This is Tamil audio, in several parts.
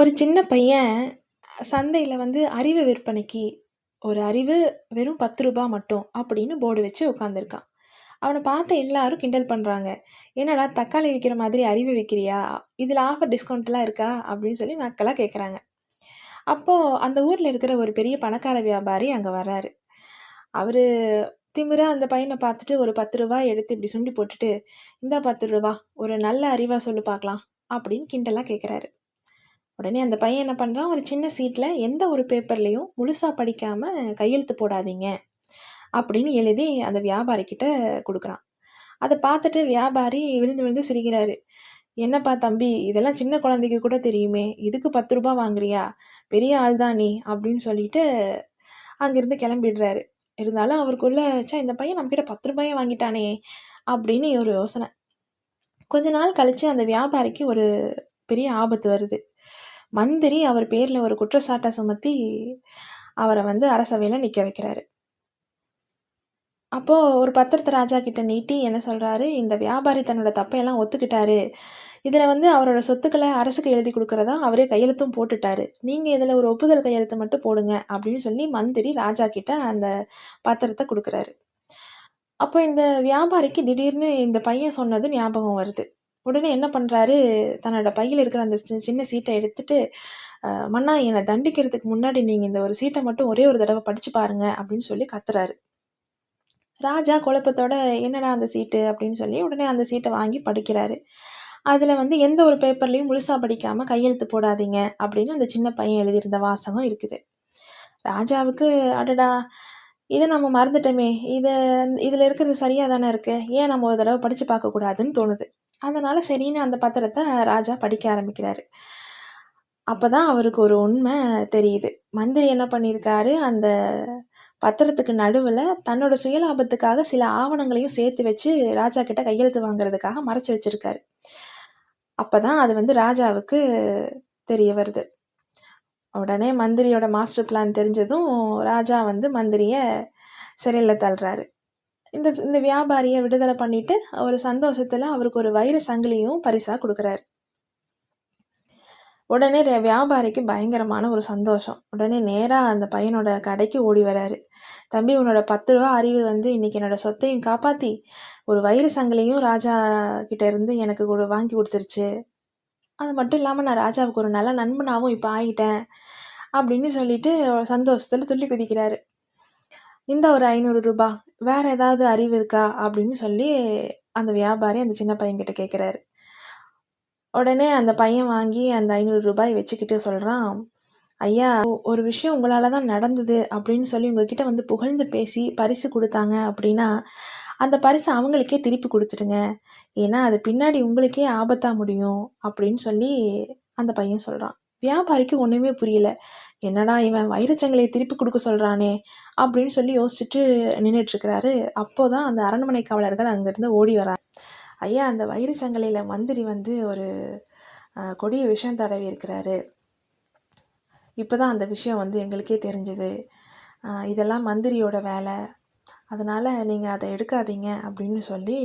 ஒரு சின்ன பையன் சந்தையில அறிவு விற்பனைக்கு, ஒரு அறிவு வெறும் ரூ. 10 மட்டும் அப்படின்னு போர்டு வச்சு உட்காந்துருக்கான். அவன பார்த்து எல்லாரும் கிண்டல் பண்றாங்க. "என்னடா தக்காளி விக்கிற மாதிரி அறிவு விக்கிறியா? இதுல ஆஃபர் டிஸ்கவுண்ட்லாம் இருக்கா?" அப்படின்னு சொல்லி நக்கலா கேட்குறாங்க. அப்போ அந்த ஊர்ல இருக்கிற ஒரு பெரிய பணக்கார வியாபாரி அங்க வர்றாரு. அவரு திமிரா அந்த பையன பார்த்துட்டு ஒரு ரூ. 10 எடுத்து இப்படி சுண்டி போட்டுட்டு, "இந்தா ரூ. 10 ஒரு நல்ல அறிவா சொல்லு பார்க்கலாம்" அப்படின்னு கிண்டலா கேட்குறாரு. உடனே அந்த பையன் என்ன பண்றான், ஒரு சின்ன சீட்ல எந்த ஒரு பேப்பர்லயும் முழுசா படிக்காம கையெழுத்து போடாதீங்க, அப்படின்னு எழுதி அந்த வியாபாரி கிட்ட குடுக்குறான். அத பார்த்துட்டு வியாபாரி விழுந்து விழுந்து சிரிக்கிறாரு. "என்னப்பா தம்பி, இதெல்லாம் சின்ன குழந்தைக்கு கூட தெரியுமே, இதுக்கு ரூ. 10 வாங்குறியா? பெரிய ஆள் தான் நீ" அப்படின்னு சொல்லிட்டு அங்கிருந்து கிளம்பிடுறாரு. இருந்தாலும் அவருக்குள்ள, ச்சே இந்த பையன் நம்மகிட்ட ரூ. 10 வாங்கிட்டானே அப்படின்னு ஒரு யோசனை. கொஞ்ச நாள் கழிச்சு அந்த வியாபாரிக்கு ஒரு பெரிய ஆபத்து வருது. மந்திரி அவர் பேர்ல ஒரு குற்றச்சாட்ட சுமத்தி, அவர அரசவையில நிக்க வைக்கிறாரு. அப்போ ஒரு பத்திரத்த ராஜா கிட்ட நீட்டி என்ன சொல்றாரு, "இந்த வியாபாரி தன்னோட தப்பையெல்லாம் ஒத்துக்கிட்டாரு. இதுல அவரோட சொத்துக்கள அரசுக்கு எழுதி குடுக்குறதா அவரே கையெழுத்தும் போட்டுட்டாரு. நீங்க இதுல ஒரு ஒப்புதல் கையெழுத்து மட்டும் போடுங்க" அப்படின்னு சொல்லி மந்திரி ராஜா கிட்ட அந்த பத்திரத்த குடுக்குறாரு. அப்போ இந்த வியாபாரிக்கு திடீர்னு இந்த பையன் சொன்னது ஞாபகம் வருது. உடனே என்ன பண்றாரு, தன்னோட பையில இருக்கிற அந்த சின்ன சீட்ட எடுத்துட்டு, மன்னா என்ன தண்டிக்கிறதுக்கு முன்னாடி நீங்க இந்த ஒரு சீட்ட மட்டும் ஒரே ஒரு தடவ படிச்சு பாருங்க" அப்படின்னு சொல்லி கத்துறாரு. ராஜா குழப்பத்தோட, "என்னடா அந்த சீட்டு?" அப்படின்னு சொல்லி உடனே அந்த சீட்ட வாங்கி படிக்கிறாரு. அதுல எந்த ஒரு பேப்பர்லயும் முழுசா படிக்காம கையெழுத்து போடாதீங்க அப்படின்னு அந்த சின்ன பையன் எழுதியிருந்த வாசகம் இருக்குது. ராஜாவுக்கு, அடடா! இத நம்ம மறந்துட்டோமே! இதுல இருக்கிறது சரியா தானே இருக்கு. ஏன் நம்ம ஒரு தடவ படிச்சு பார்க்கக்கூடாதுன்னு தோணுது. அதனால சரின்னு அந்த பத்திரத்த ராஜா படிக்க ஆரம்பிக்கிறாரு. அப்பதான் அவருக்கு ஒரு உண்மை தெரியுது. மந்திரி என்ன பண்ணியிருக்காரு, அந்த பத்திரத்துக்கு நடுவுல தன்னோட சுயலாபத்துக்காக சில ஆவணங்களையும் சேர்த்து வச்சு ராஜா கிட்ட கையெழுத்து வாங்குறதுக்காக மறைச்சு வச்சிருக்காரு. அப்பதான் அது ராஜாவுக்கு தெரிய வருது. உடனே மந்திரியோட மாஸ்டர் பிளான் தெரிஞ்சதும் ராஜா மந்திரிய சிறையில தள்ளுறாரு. இந்த இந்த வியாபாரிய விடுதலை பண்ணிட்டு ஒரு சந்தோஷத்துல அவருக்கு ஒரு வைர சங்கிலியும் பரிசா குடுக்குறாரு. உடனே வியாபாரிக்கு பயங்கரமான ஒரு சந்தோஷம். உடனே நேரா அந்த பையனோட கடைக்கு ஓடி வராரு. "தம்பி, உன்னோட ரூ. 10 அறிவு இன்னைக்கு என்னோட சொத்தையும் காப்பாத்தி, ஒரு வைர சங்கிலியும் ராஜா கிட்ட இருந்து எனக்கு வாங்கி குடுத்துருச்சு. அது மட்டும் இல்லாம நான் ராஜாவுக்கு ஒரு நல்ல நண்பனாவும் இப்ப ஆயிட்டேன்" அப்படின்னு சொல்லிட்டு சந்தோஷத்துல துள்ளி குதிக்கிறாரு. "இந்தா ஒரு ரூ. 500 வேற ஏதாவது அறிவு இருக்கா?" அப்படின்னு சொல்லி அந்த வியாபாரி அந்த சின்ன பையன்கிட்ட கேட்குறாரு. உடனே அந்த பையன் வாங்கி அந்த ரூ. 500 வச்சுக்கிட்டு சொல்றான், "ஐயா, ஒரு விஷயம் உங்களால தான் நடந்தது அப்படின்னு சொல்லி உங்ககிட்ட புகழ்ந்து பேசி பரிசு குடுத்தாங்க அப்படின்னா, அந்த பரிச அவங்களுக்கே திருப்பி குடுத்துடுங்க. ஏன்னா, அது பின்னாடி உங்களுக்கே ஆபத்தா முடியும்" அப்படின்னு சொல்லி அந்த பையன் சொல்றான். வியாபாரிக்கு ஒண்ணுமே புரியல. "என்னடா இவன் வைரச்சங்கிலிய திருப்பி குடுக்க சொல்றானே!" அப்படின்னு சொல்லி யோசிச்சுட்டு நின்னுட்டுருக்கிறாரு. அப்போதான் அந்த அரண்மனை காவலர்கள் அங்கருந்து ஓடி வராங்க. "ஐயா, அந்த வைரச்சங்கிலியில மந்திரி ஒரு கொடிய விஷம் தடவி இருக்கிறாரு. இப்பதான் அந்த விஷயம் எங்களுக்கே தெரிஞ்சது. இதெல்லாம் மந்திரியோட வேலை. அதனால நீங்க அத எடுக்காதீங்க" அப்படின்னு சொல்லி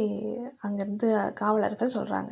அங்கேருந்து காவலர்கள் சொல்றாங்க.